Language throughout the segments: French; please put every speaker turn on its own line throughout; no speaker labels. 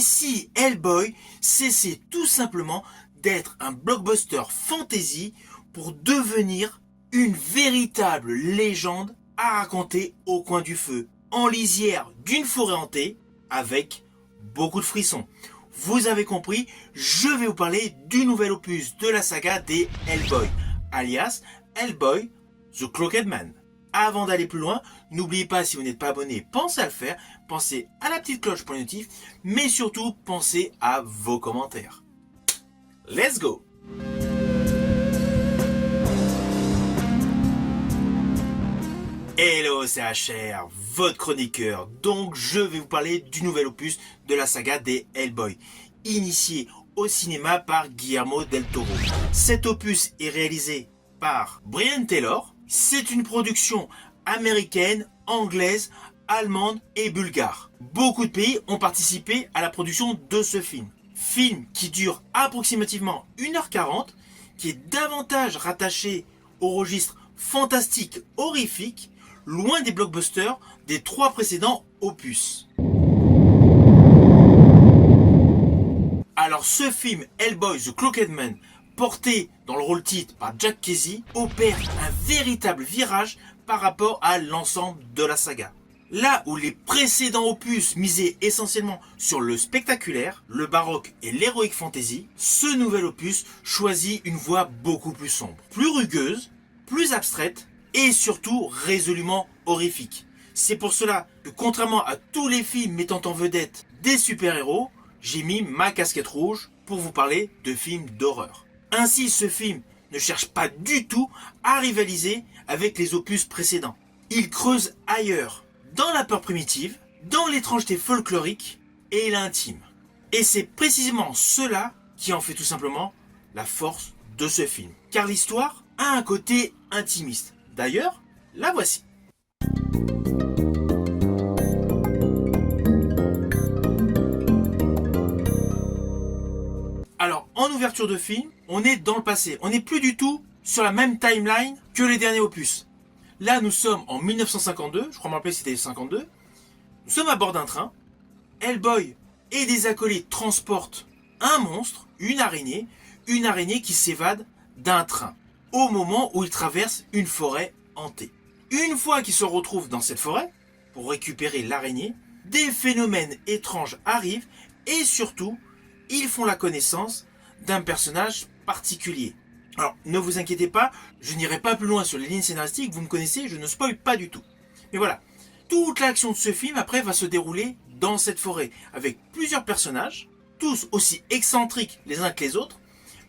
si Hellboy cessait tout simplement d'être un blockbuster fantasy pour devenir une véritable légende à raconter au coin du feu, en lisière d'une forêt hantée, avec beaucoup de frissons. Vous avez compris, je vais vous parler du nouvel opus de la saga des Hellboy, alias Hellboy The Cloaked Man. Avant d'aller plus loin, n'oubliez pas, si vous n'êtes pas abonné, pensez à le faire, pensez à la petite cloche pour les notifs, mais surtout pensez à vos commentaires. Let's go! Hello, c'est HR, votre chroniqueur. Donc je vais vous parler du nouvel opus de la saga des Hellboy, initié au cinéma par Guillermo del Toro. Cet opus est réalisé par Brian Taylor. C'est une production américaine, anglaise, allemande et bulgare. Beaucoup de pays ont participé à la production de ce film. Film qui dure approximativement 1h40, qui est davantage rattaché au registre fantastique horrifique, loin des blockbusters des 3 précédents opus. Alors ce film Hellboy The Cloaked Man, porté dans le rôle titre par Jack Kesy, opère un véritable virage par rapport à l'ensemble de la saga. Là où les précédents opus misaient essentiellement sur le spectaculaire, le baroque et l'heroic fantasy, ce nouvel opus choisit une voie beaucoup plus sombre, plus rugueuse, plus abstraite et surtout résolument horrifique. C'est pour cela que contrairement à tous les films mettant en vedette des super-héros, j'ai mis ma casquette rouge pour vous parler de films d'horreur. Ainsi, ce film ne cherche pas du tout à rivaliser avec les opus précédents. Il creuse ailleurs, dans la peur primitive, dans l'étrangeté folklorique et l'intime. Et c'est précisément cela qui en fait tout simplement la force de ce film. Car l'histoire a un côté intimiste. D'ailleurs, la voici. Alors, en ouverture de film, on est dans le passé. On n'est plus du tout sur la même timeline que les derniers opus. Là, nous sommes en 1952, je crois me rappeler c'était 52. Nous sommes à bord d'un train. Hellboy et des acolytes transportent un monstre, une araignée qui s'évade d'un train, au moment où il traverse une forêt hantée. Une fois qu'ils se retrouvent dans cette forêt, pour récupérer l'araignée, des phénomènes étranges arrivent et surtout, ils font la connaissance d'un personnage particulier. Alors, ne vous inquiétez pas, je n'irai pas plus loin sur les lignes scénaristiques, vous me connaissez, je ne spoil pas du tout. Mais voilà, toute l'action de ce film après va se dérouler dans cette forêt, avec plusieurs personnages, tous aussi excentriques les uns que les autres,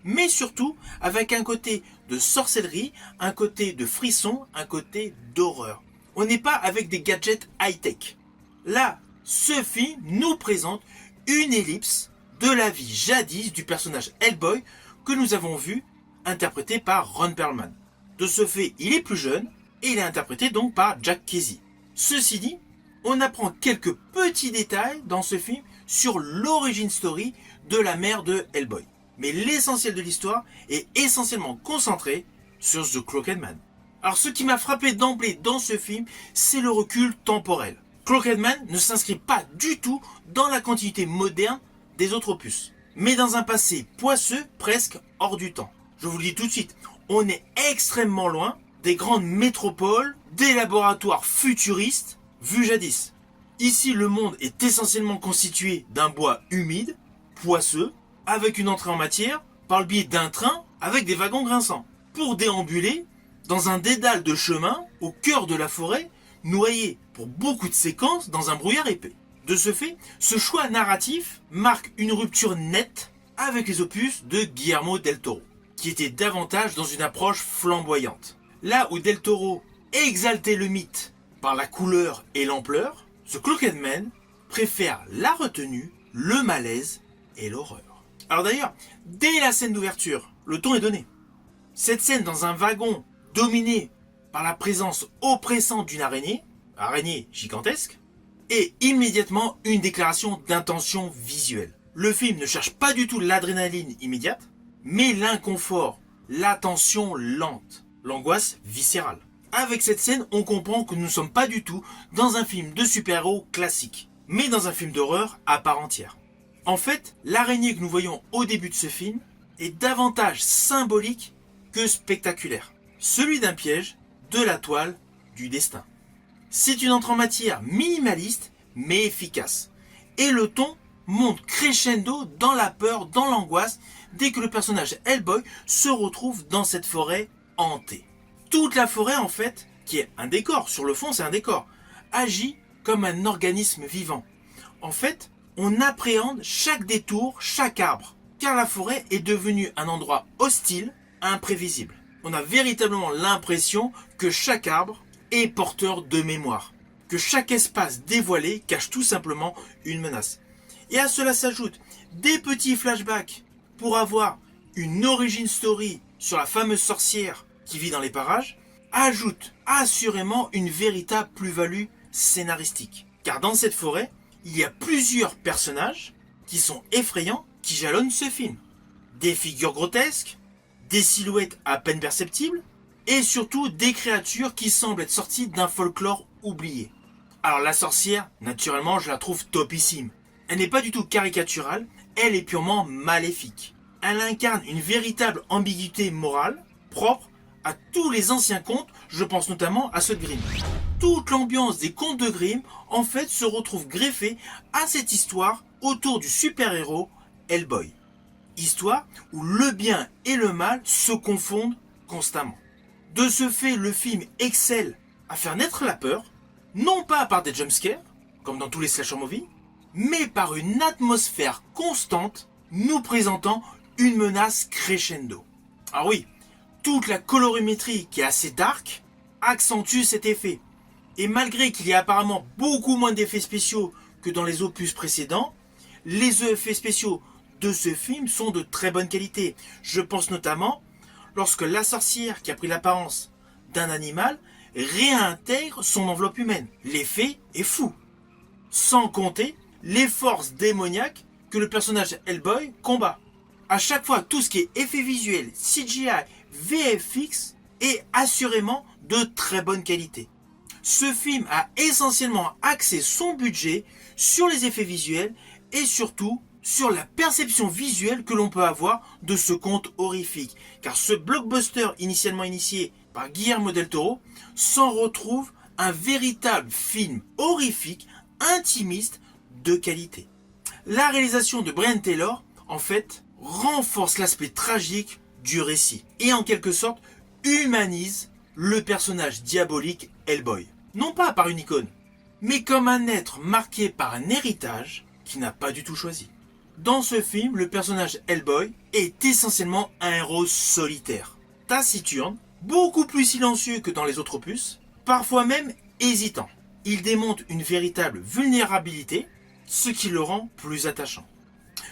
mais surtout avec un côté de sorcellerie, un côté de frisson, un côté d'horreur. On n'est pas avec des gadgets high-tech. Là, ce film nous présente une ellipse de la vie jadis du personnage Hellboy que nous avons vu interprété par Ron Perlman. De ce fait, il est plus jeune et il est interprété donc par Jack Kesy. Ceci dit, on apprend quelques petits détails dans ce film sur l'origin story de la mère de Hellboy. Mais l'essentiel de l'histoire est essentiellement concentré sur The Cloaked Man. Alors ce qui m'a frappé d'emblée dans ce film, c'est le recul temporel. Cloaked Man ne s'inscrit pas du tout dans la continuité moderne des autres opus, mais dans un passé poisseux presque hors du temps. Je vous le dis tout de suite, on est extrêmement loin des grandes métropoles, des laboratoires futuristes vus jadis. Ici, le monde est essentiellement constitué d'un bois humide, poisseux, avec une entrée en matière par le biais d'un train avec des wagons grinçants, pour déambuler dans un dédale de chemin au cœur de la forêt, noyé pour beaucoup de séquences dans un brouillard épais. De ce fait, ce choix narratif marque une rupture nette avec les opus de Guillermo del Toro, qui était davantage dans une approche flamboyante. Là où del Toro exaltait le mythe par la couleur et l'ampleur, The Cloaked Man préfère la retenue, le malaise et l'horreur. Alors d'ailleurs, dès la scène d'ouverture, le ton est donné. Cette scène dans un wagon dominé par la présence oppressante d'une araignée gigantesque, est immédiatement une déclaration d'intention visuelle. Le film ne cherche pas du tout l'adrénaline immédiate, mais l'inconfort, la tension lente, l'angoisse viscérale. Avec cette scène, on comprend que nous ne sommes pas du tout dans un film de super-héros classique, mais dans un film d'horreur à part entière. En fait, l'araignée que nous voyons au début de ce film est davantage symbolique que spectaculaire. Celui d'un piège, de la toile, du destin. C'est une entrée en matière minimaliste mais efficace. Et le ton monte crescendo dans la peur, dans l'angoisse, dès que le personnage Hellboy se retrouve dans cette forêt hantée. Toute la forêt en fait, qui est un décor, sur le fond c'est un décor, agit comme un organisme vivant. En fait, on appréhende chaque détour, chaque arbre, car la forêt est devenue un endroit hostile, imprévisible. On a véritablement l'impression que chaque arbre est porteur de mémoire, que chaque espace dévoilé cache tout simplement une menace. Et à cela s'ajoutent des petits flashbacks pour avoir une origin story sur la fameuse sorcière qui vit dans les parages, ajoute assurément une véritable plus-value scénaristique. Car dans cette forêt, il y a plusieurs personnages qui sont effrayants, qui jalonnent ce film. Des figures grotesques, des silhouettes à peine perceptibles, et surtout des créatures qui semblent être sorties d'un folklore oublié. Alors la sorcière, naturellement, je la trouve topissime. Elle n'est pas du tout caricaturale, elle est purement maléfique. Elle incarne une véritable ambiguïté morale, propre à tous les anciens contes, je pense notamment à ceux de Grimm. Toute l'ambiance des contes de Grimm, en fait, se retrouve greffée à cette histoire autour du super-héros Hellboy. Histoire où le bien et le mal se confondent constamment. De ce fait, le film excelle à faire naître la peur, non pas par des jumpscares, comme dans tous les slasher movies, mais par une atmosphère constante nous présentant une menace crescendo. Ah oui, toute la colorimétrie qui est assez dark accentue cet effet. Et malgré qu'il y a apparemment beaucoup moins d'effets spéciaux que dans les opus précédents, les effets spéciaux de ce film sont de très bonne qualité. Je pense notamment lorsque la sorcière qui a pris l'apparence d'un animal réintègre son enveloppe humaine. L'effet est fou. Sans compter les forces démoniaques que le personnage Hellboy combat. À chaque fois, tout ce qui est effets visuels, CGI, VFX est assurément de très bonne qualité. Ce film a essentiellement axé son budget sur les effets visuels et surtout sur la perception visuelle que l'on peut avoir de ce conte horrifique. Car ce blockbuster initialement initié par Guillermo del Toro s'en retrouve un véritable film horrifique, intimiste, de qualité. La réalisation de Brian Taylor, en fait, renforce l'aspect tragique du récit et en quelque sorte humanise le personnage diabolique Hellboy. Non pas par une icône, mais comme un être marqué par un héritage qu'il n'a pas du tout choisi. Dans ce film, le personnage Hellboy est essentiellement un héros solitaire, taciturne, beaucoup plus silencieux que dans les autres opus, parfois même hésitant. Il démontre une véritable vulnérabilité, ce qui le rend plus attachant.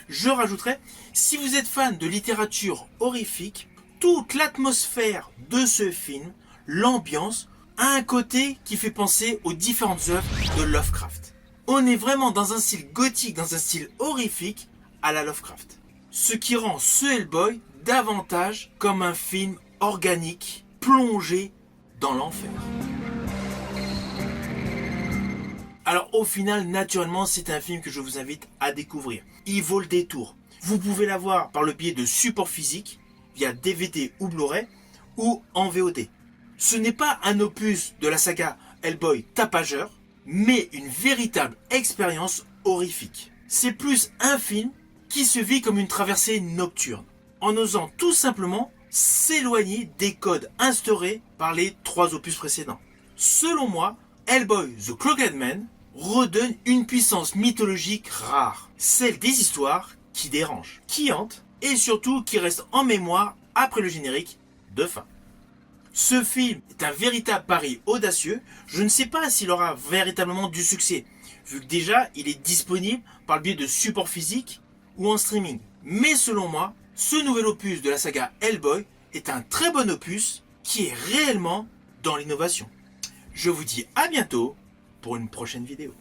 Je rajouterais, si vous êtes fan de littérature horrifique, toute l'atmosphère de ce film, l'ambiance, a un côté qui fait penser aux différentes œuvres de Lovecraft. On est vraiment dans un style gothique, dans un style horrifique à la Lovecraft. Ce qui rend ce Hellboy davantage comme un film organique, plongé dans l'enfer. Alors au final, naturellement, c'est un film que je vous invite à découvrir. Il vaut le détour. Vous pouvez l'avoir par le biais de supports physiques, via DVD ou Blu-ray, ou en VOD. Ce n'est pas un opus de la saga Hellboy tapageur, mais une véritable expérience horrifique. C'est plus un film qui se vit comme une traversée nocturne, en osant tout simplement s'éloigner des codes instaurés par les 3 opus précédents. Selon moi, Hellboy The Crooked Man redonne une puissance mythologique rare, celle des histoires qui dérangent, qui hantent et surtout qui restent en mémoire après le générique de fin. Ce film est un véritable pari audacieux, je ne sais pas s'il aura véritablement du succès, vu que déjà il est disponible par le biais de supports physiques ou en streaming. Mais selon moi, ce nouvel opus de la saga Hellboy est un très bon opus qui est réellement dans l'innovation. Je vous dis à bientôt pour une prochaine vidéo.